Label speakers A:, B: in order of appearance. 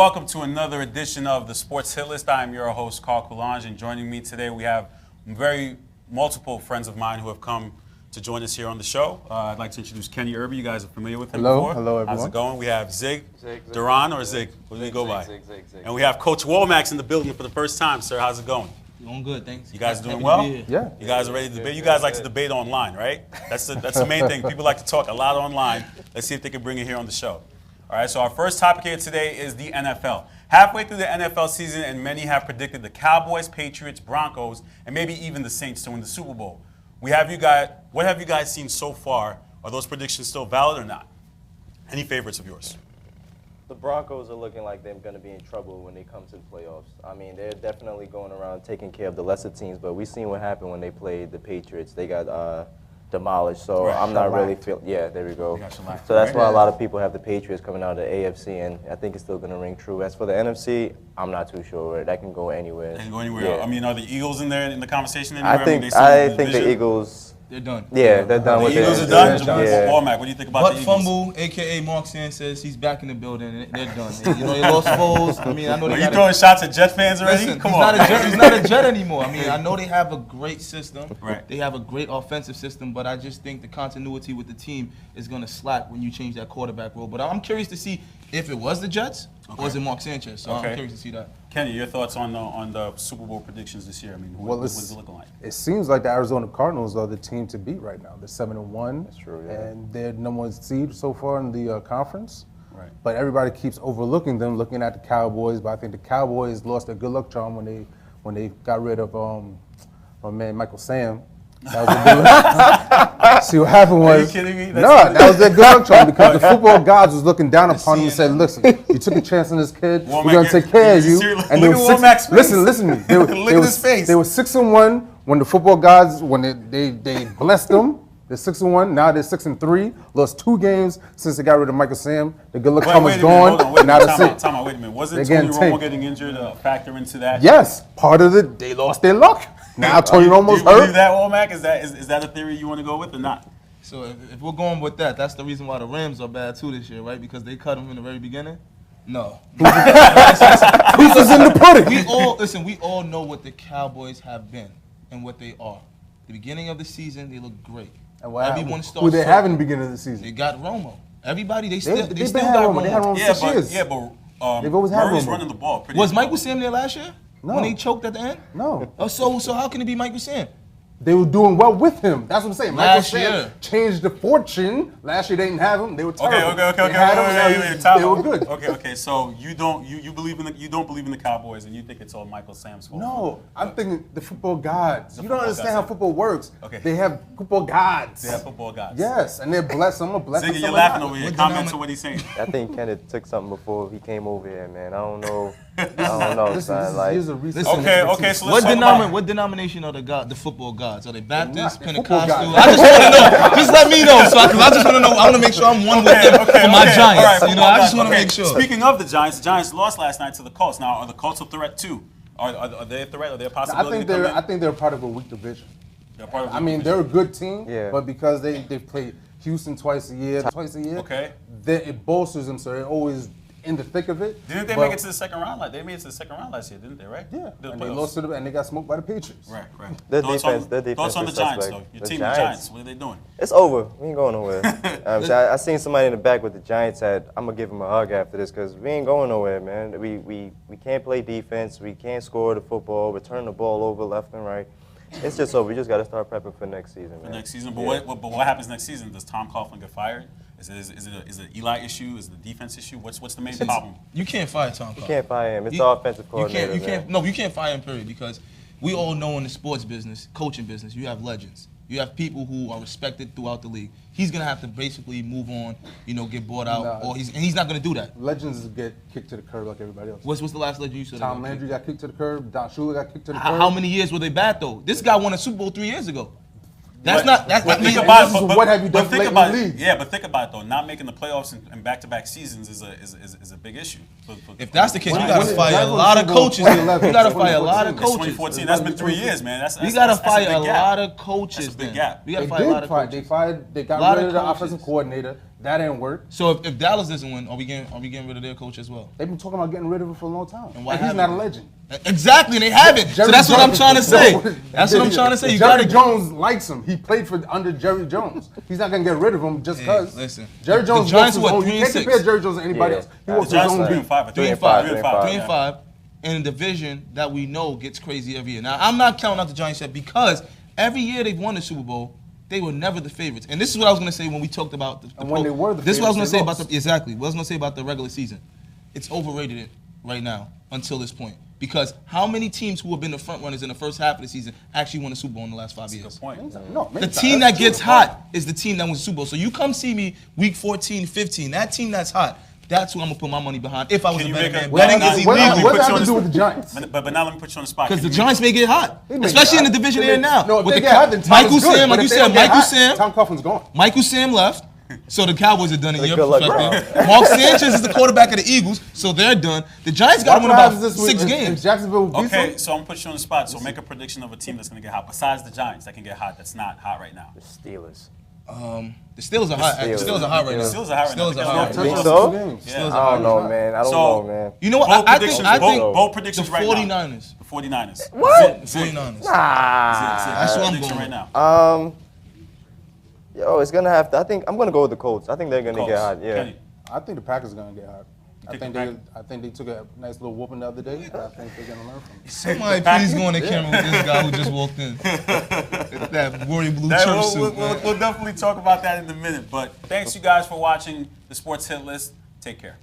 A: welcome to another edition of the Sports Hit List. I am your host, Carl Coulange, and joining me today we have multiple friends of mine who have come to join us here on the show. I'd like to introduce Kenny Irby. You guys are familiar with him before.
B: Hello, everyone.
A: How's it going? We have Zig Duran, or Zig? What do you go by? Zig. And we have Coach Womax in the building for the first time. Sir, how's it going?
C: Doing good, thanks.
A: You guys doing well?
B: Yeah.
A: You guys are ready to debate? You guys like to debate online, right? That's the main thing. People like to talk a lot online. Let's see if they can bring it here on the show. All right, so our first topic here today is the NFL. Halfway through the NFL season, and many have predicted the Cowboys, Patriots, Broncos, and maybe even the Saints to win the Super Bowl. What have you guys seen so far? Are those predictions still valid or not? Any favorites of yours?
D: The Broncos are looking like they're going to be in trouble when they come to the playoffs. I mean, they're definitely going around taking care of the lesser teams, but we've seen what happened when they played the Patriots. They got demolished, so
A: right.
D: I'm not really feeling. Yeah, there we go.
A: Shellacked.
D: So that's why a lot of people have the Patriots coming out of the AFC, and I think it's still going to ring true. As for the NFC, I'm not too sure. That can go anywhere.
A: They can go anywhere.
D: Yeah.
A: I mean, are the Eagles in there in the conversation anywhere?
D: I think the
A: division?
D: Eagles.
C: They're done.
D: Yeah, they're done with
A: The
D: it.
A: Eagles are done?
D: Yeah.
A: Womack, what do you think about the
C: But
A: Eagles?
C: Fumble, a.k.a. Mark Sand, says he's back in the building, and they're done. You know, they lost Foles. I mean, I know they
A: Are you
C: got
A: throwing shots at Jet fans already?
C: Listen,
A: Come
C: he's
A: on.
C: not a Jet anymore. I mean, I know they have a great system.
A: Right.
C: They have a great offensive system, but I just think the continuity with the team is going to slack when you change that quarterback role. But I'm curious to see if it was the Jets or is it Mark Sanchez. So I'm curious to see that.
A: Kenny, your thoughts on the Super Bowl predictions this year? I mean, what's it looking like?
B: It seems like the Arizona Cardinals are the team to beat right now. They're 7-1.
D: That's true, yeah.
B: And they're number one seed so far in the conference.
A: Right.
B: But everybody keeps overlooking them, looking at the Cowboys. But I think the Cowboys lost their good luck charm when they got rid of my man Michael Sam. That was a good See what happened was
A: Are you kidding me?
B: that was their good luck charm because the football gods was looking down upon them and said, "Listen, you took a chance on this kid.
A: Womack,
B: We're gonna take care of you."
A: seriously,
B: And
A: look
B: they
A: at
B: were
A: Womack's face.
B: listen to me. They
A: Look at his face.
B: They were 6-1 when the football gods they blessed them. They're 6-1. Now they're 6-3. Lost 2 games since they got rid of Michael Sam. The good luck charm was gone. Now that's it.
A: Time out, wait a minute. Wasn't
B: They're
A: Tony
B: getting
A: Romo
B: tanked.
A: getting injured a factor into that?
B: Yes, part of it. They lost their luck. Now Tony Romo's
A: Do you believe
B: hurt.
A: that, Womack? Is that a theory you want to go with or not?
C: So if we're going with that, that's the reason why the Rams are bad too this year, right? Because they cut them in the very beginning? No.
B: Proof is in the pudding.
C: We all know what the Cowboys have been and what they are. The beginning of the season, they look great.
B: And what happened?
C: Everyone starts
B: Who they
C: slow.
B: have in the beginning of the season?
C: They got Romo. Everybody, they
B: They've
C: still
B: been
C: got
B: had Romo.
C: Romo.
B: They had Romo
A: Yeah,
B: 6 years.
A: but
B: They've always had
A: Murray's
B: Romo.
A: running the ball pretty
C: Was
A: well.
C: Michael Sam there last year?
B: No.
C: When he choked at the end?
B: No.
C: Oh, so how can it be Michael Sam?
B: They were doing well with him. That's what I'm saying.
C: Last
B: Michael Sam
C: year.
B: changed the fortune. Last year they didn't have him. They were terrible.
A: Okay.
B: They had him,
A: Wait, time
B: they
A: out.
B: were good.
A: Okay. So you don't believe in the Cowboys, and you think it's all Michael Sam's fault?
B: No, I'm thinking the football gods. You don't
A: football
B: understand
A: gods.
B: how football works.
A: Okay.
B: They have football gods.
A: They have football guys.
B: Yes, and they're blessed. Some are blessed. and
A: Ziggy,
B: some
A: you're
B: are
A: laughing
B: not.
A: over here.
C: What
A: Comment
C: denomin-
A: to what he's saying.
D: I think Kenneth took something before he came over here, man. I don't know.
B: Listen,
D: son. Like,
B: here's a recent
A: Okay.
B: expertise.
A: So let's talk about.
C: What denomination are the football gods? Are they Baptist,
B: They're not. They're football
C: Pentecostal?
B: gods.
C: I just want to know. Just let me know. Because I just want to know. I want to make sure I'm one with them for my Giants.
A: All right,
C: You know, I just
A: football
C: want to
A: guys.
C: make sure.
A: Speaking of the Giants lost last night to the Colts. Now, are the Colts a threat too? Are they a threat? Are they a possibility?
B: I think they're part of a weak division.
A: They're part of
B: I mean, they're a good team,
D: Yeah.
B: but because they play Houston twice a year,
A: Okay.
B: it bolsters them, so they're always in the thick of it.
A: Didn't they
B: But-
A: make it to the second round? They made it to the second round last year, didn't they? Right?
B: Yeah,
A: The
B: and they
A: playoffs.
B: lost to them, and they got smoked by the Patriots.
A: Right.
D: Their
A: Thoughts
D: defense
A: on the
D: is
A: Giants,
D: suspect.
A: though. Your
D: The
A: team, the
D: Giants.
A: Giants. What are they doing?
D: It's over. We ain't going nowhere. I seen somebody in the back with the Giants hat. I'm gonna give him a hug after this because we ain't going nowhere, man. We can't play defense. We can't score the football. We're turning the ball over left and right. It's just over. We just got to start prepping for next season, man.
A: Next season, but
D: Yeah.
A: what happens next season? Does Tom Coughlin get fired? Is it an Eli issue? Is it a defense issue? What's the main problem?
C: You can't fire Tom Coughlin.
D: You can't fire him. It's the offensive coordinator.
C: You can't fire him, period, because we all know in the sports business, coaching business, you have legends. You have people who are respected throughout the league. He's gonna have to basically move on, get bought out,
B: No.
C: he's not gonna do that.
B: Legends get kicked to the curb like everybody else.
C: What's the last legend you said?
B: Tom Landry got kicked to the curb. Don Shula got kicked to the curb.
C: How many years were they bad though? This guy won a Super Bowl 3 years ago. That's
A: But-
C: not. That's
A: but
C: not.
A: think
C: me-
A: about
B: this
A: it,
B: is what have you done
A: think
B: late in
A: about
B: the
A: it.
B: league.
A: Yeah, but think about it though. Not making the playoffs in back-to-back seasons is a big issue.
C: If that's the case,
B: When-
C: you gotta
B: when-
C: fire a
B: that was
C: lot of
B: Super Bowl
C: coaches.
B: 2011,
C: You gotta fire a
B: 2014.
C: lot of
A: It's
C: coaches.
A: 2014. That's been 3 years, man.
C: You gotta
A: that's
C: fire
A: big
C: a
A: gap.
C: lot of coaches.
A: That's a big
C: then.
A: gap.
C: You gotta
B: They
C: fire a lot
B: did
C: of
B: fire.
C: coaches.
B: They
C: Lot
B: got rid
C: of
B: of the
C: coaches.
B: offensive coordinator. That didn't work.
C: So if Dallas doesn't win, are we getting rid of their coach as well?
B: They've been talking about getting rid of him for a long time.
C: And why
B: he's
C: haven't
B: not a
C: they?
B: legend.
C: Exactly, and they haven't. So
B: Jerry
C: that's what I'm
B: Jones-
C: trying to say.
B: No,
C: That's what I'm trying to say. You
B: Jerry
C: gotta
B: Jones likes him. He played under Jerry Jones. He's not gonna get rid of him just
C: Hey,
B: because.
C: listen.
B: Jerry
C: The
B: Jones
C: Giants
B: walks his
C: what,
B: own.
C: 3
B: You
C: and
B: can't
C: 6?
B: compare Jerry Jones to anybody
D: Yeah.
B: else. He
D: The
B: walks his
A: Giants
B: own
A: are 3
B: beat.
A: and 5.
C: 3 and 5.
A: 3 and 5.
C: 3 and 5 in a division that we know gets crazy every year. Now, I'm not counting out the Giants yet because every year they've won the Super Bowl, they were never the favorites. And this is what I was going to say when we talked about the
B: And when they were the
C: This is what I was going
B: favorites,
C: to say
B: they
C: about
B: lost.
C: exactly. What I was going to say about the regular season. It's overrated right now until this point. Because how many teams who have been the front runners in the first half of the season actually won a Super Bowl in the last 5 years?
A: Good point.
B: No,
C: The team that gets hot is the team that wins the Super Bowl. So you come see me week 14, 15. That team that's hot, that's who I'm going to put my money behind if I was
A: Can
C: a
A: you
C: betting
A: make
C: man.
A: a-
C: Betting
A: Well,
C: is
A: what-
C: illegal.
B: What does
A: put
B: that
A: you
B: have
A: on
B: to do
A: the
B: with the Giants?
A: But now let me put you on the spot.
C: Because the
A: Can you-
C: Giants may get hot,
B: They may
C: especially
B: get
C: in the
B: hot.
C: division
B: They
C: they're in
B: may-
C: now.
B: No, if
C: With
B: they
C: the
B: get hot, then Tom
C: Michael
B: is good.
C: Sam,
B: But
C: like you
B: if they
C: said,
B: don't get
C: Michael
B: hot,
C: Sam,
B: Tom Coughlin's gone.
C: Michael Sam left, so the Cowboys are done in your
D: Good luck,
C: perspective. Mark Sanchez is the quarterback of the Eagles, so they're done. The Giants got to win
B: What
C: about
B: happens this
C: 6
B: week? If
C: games.
B: Jacksonville beats
A: Okay,
B: them,
A: so I'm gonna put you on the spot. So make a prediction of a team that's gonna get hot. Besides the Giants that can get hot, that's not hot right now.
D: The Steelers.
C: The Steelers are hot. The Steelers are hot right now.
A: The Steelers are hot right now.
C: Steelers are hot right now.
D: Think
B: Touchdowns
D: so?
B: in 2 games.
A: Yeah.
C: Steelers are
D: I
C: hot
D: don't know,
C: right now.
D: man. I don't
A: So-
D: know, man.
C: You know what?
A: Bold
C: I
A: predictions.
C: think
A: Bold
C: the
A: predictions right now.
C: 49ers.
A: The 49ers.
D: What?
C: 49ers.
A: That's
C: what I'm
A: prediction
C: going
A: right now.
D: Yo, it's gonna have to. I think I'm gonna go with the Colts. I think they're gonna get hot. Yeah.
A: Kenny.
B: I think the Packers are gonna get hot. I
A: think
B: think
A: the
B: they,
A: Packers-
B: I think they took a nice little whooping the other day. And I think they're gonna learn from it.
C: Somebody please go on the camera with this guy who just walked in. That royal blue
A: That-
C: church
A: we'll,
C: suit.
A: we'll-
C: man.
A: we'll definitely talk about that in a minute. But thanks you guys for watching the Sports Hit List. Take care.